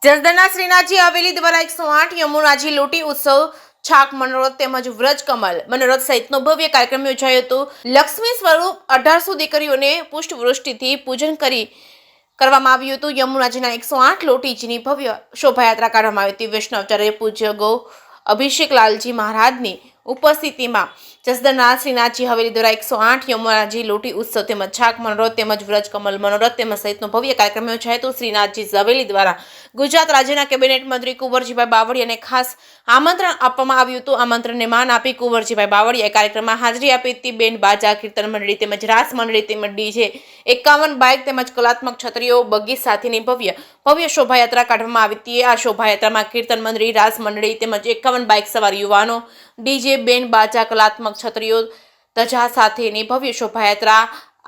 જસદણના શ્રીનાથજી હવેલી દ્વારા 108 યમુનાજી લોટી ઉત્સવ છાક મનોરથ તેમજ વ્રજ કમલ મનોરથ સહિતનો ભવ્ય કાર્યક્રમ યોજાયો હતો। લક્ષ્મી સ્વરૂપ 1800 દીકરીઓને પુષ્પવૃષ્ટિથી પૂજન કરવામાં આવ્યું હતું। યમુનાજીના 108 લોટીજીની ભવ્ય શોભાયાત્રા કાઢવામાં આવી હતી। વૈષ્ણવાચાર્ય પૂજ્ય ગૌ અભિષેક લાલજી મહારાજની ઉપસ્થિતિમાં જસદણના શ્રીનાથજી હવેલી દ્વારા 108 યમુનાજી લોટી ઉત્સવ તેમજ છાક મનોરથ તેમજ વ્રજ કમલ મનોરથ તેમજ સહિતનો ભવ્ય કાર્યક્રમ યોજાયો હતો। શ્રીનાથજી હવેલી દ્વારા ગુજરાત રાજ્યના કેબિનેટ મંત્રી કુંવરજીભાઈ બાવળિયાને ખાસ આમંત્રણ આપવામાં આવ્યું હતું। આમંત્રણને માન આપી કુંવરજીભાઈ બાવળિયાએ કાર્યક્રમમાં હાજરી આપી હતી। બેન્ડ બાજા કીર્તન મંડળી તેમજ રાસ મંડળી તેમજ ડીજે 51 બાઇક તેમજ કલાત્મક છત્રીઓ બગી સાથેની ભવ્ય શોભાયાત્રા કાઢવામાં આવી હતી। આ શોભાયાત્રામાં કીર્તન મંડળી રાસ મંડળી તેમજ 51 બાઇક સવાર યુવાનો ડીજે બેન્ડ બાજા કલાત્મક છત્રીઓ ધજા સાથેની ભવ્ય શોભાયાત્રા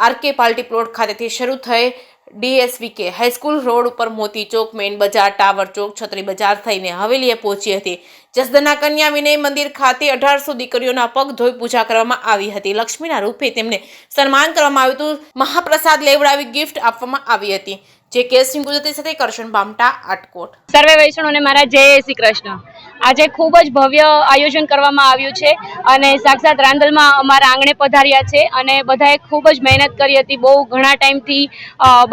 આરકે પાર્ટી પ્લોટ ખાતેથી શરૂ થઈ ડીએસવીકે હાઈસ્કૂલ રોડ ઉપર મોતી ચોક મેઇન બજાર ટાવર ચોક છત્રી બજાર થઈને હવેલીએ પહોંચી હતી। જસદણના કન્યા વિનય મંદિર ખાતે 1800 દીકરીઓના પગ ધોઈ પૂજા કરવામાં આવી હતી। લક્ષ્મીના રૂપે તેમને સન્માન કરવામાં આવ્યું હતું। મહાપ્રસાદ લેવડાવી ગિફ્ટ આપવામાં આવી હતી। જે કેસિંગ ગુજરાતી સાથે કરશન બામટા આટકોટ। સર્વે વૈષ્ણવને મારા જય શ્રી કૃષ્ણ। આજે ખૂબ જ ભવ્ય આયોજન કરવામાં આવ્યું છે અને સાક્ષાત રાંદલમાં અમારા આંગણે પધાર્યા છે અને બધાએ ખૂબ જ મહેનત કરી હતી। બહુ ઘણા ટાઈમથી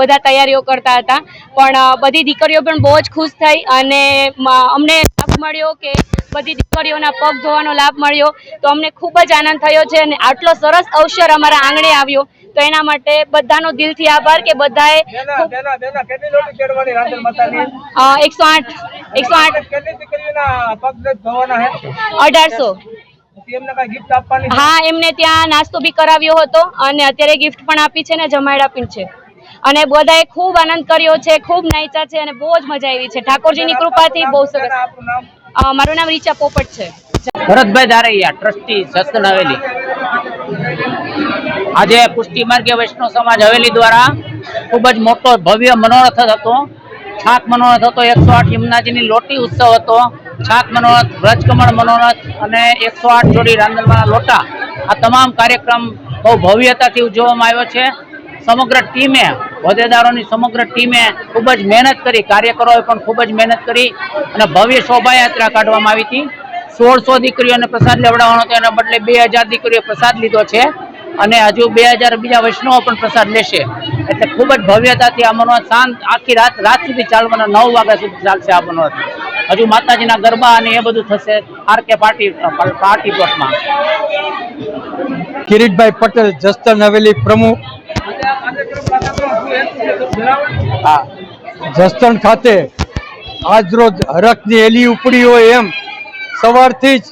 બધા તૈયારીઓ કરતા હતા પણ બધી દીકરીઓ પણ બહુ જ ખુશ થઈ અને અમને લાભ મળ્યો કે બધી દીકરીઓના પગ ધોવાનો લાભ મળ્યો તો અમને ખૂબ જ આનંદ થયો છે અને આટલો સરસ અવસર અમારા આંગણે આવ્યો તો એના માટે બધાનો દિલથી આભાર કે બધાએ 108 હા એમને ત્યાં નાસ્તો બી કરાવ્યો હતો અને અત્યારે ગિફ્ટ પણ આપી છે ને જમાડ્યા પણ છે અને બધાએ ખૂબ આનંદ કર્યો છે, ખૂબ નાચ્યા છે અને બહુ જ મજા આવી છે। ઠાકોરજીની કૃપાથી બહુ સરસ। મારું નામ રીચા પોપટ છે। ભરતભાઈ ધારૈયા, ટ્રસ્ટી જસદણ હવેલી। આજે પુષ્ટિ માર્ગે વૈષ્ણવ સમાજ હવેલી દ્વારા ખૂબ જ મોટો ભવ્ય મનોરથ હતો। છાક મનોરથ હતો, 108 યમુનાજીની લોટી ઉત્સવ હતો, છાક મનોરથ, વ્રજકમળ મનોરથ અને 108 જોડી રાંદલવાના લોટા, આ તમામ કાર્યક્રમ બહુ ભવ્યતાથી ઉજવવામાં આવ્યો છે। સમગ્ર ટીમે, હોદ્દેદારોની સમગ્ર ટીમે ખૂબ જ મહેનત કરી, કાર્યકરોએ પણ ખૂબ જ મહેનત કરી અને ભવ્ય શોભાયાત્રા કાઢવામાં આવી હતી। 1600 દીકરીઓને પ્રસાદ લેવડાવવાનો હતો, એના બદલે 2000 દીકરીઓ પ્રસાદ લીધો છે અને હજુ 2000 બીજા વૈષ્ણવો પણ પ્રસાદ લેશે। એટલે ખૂબ જ ભવ્યતાથી આ મનોરથ આખી રાત સુધી ચાલવાના, 9 વાગ્યા સુધી ચાલશે આ મનોરથ। હજુ માતાજીના ગરબા અને એ બધું થશે આરકે પાર્ટી પ્લોટમાં। કિરીટભાઈ પટેલ, જસદણ હવેલી પ્રમુખ। જસદણ ખાતે આજરોજ હરખની એલી ઉપડી હોય એમ સવારથી જ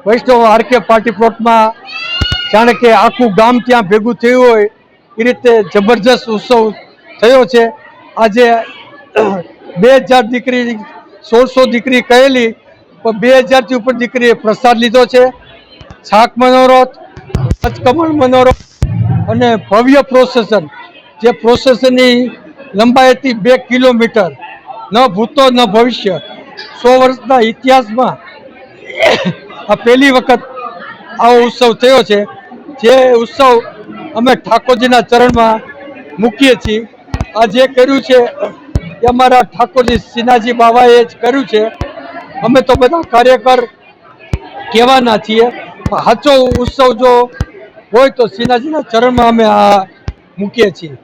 વૈષ્ણવ આરકે પાર્ટી પ્લોટમાં જાણે કે આખું ગામ ત્યાં ભેગું થયું હોય એ રીતે જબરજસ્ત ઉત્સવ થયો છે। આજે 2000 દીકરી, 1600 દીકરી કહેલી પણ 2000 થી ઉપર દીકરીએ પ્રસાદ લીધો છે। છાક મનોરથ, કમળ મનોરથ અને ભવ્ય પ્રોસેસન, જે પ્રોસેસનની લંબાઈ હતી 2 કિલોમીટર, ન ભૂતો ન ભવિષ્ય, 100 વર્ષના ઇતિહાસમાં આ પહેલી વખત આવો ઉત્સવ થયો છે। જે ઉત્સવ અમે ઠાકોરજીના ચરણમાં મૂકીએ છીએ। આ જે કર્યું છે એ અમારા ઠાકોરજી શ્રીનાથજી બાવાએ જ કર્યું છે। અમે તો બધા કાર્યકર કહેવાના છીએ, સાચો ઉત્સવ જો હોય તો શ્રીનાથજીના ચરણમાં અમે આ મૂકીએ છીએ।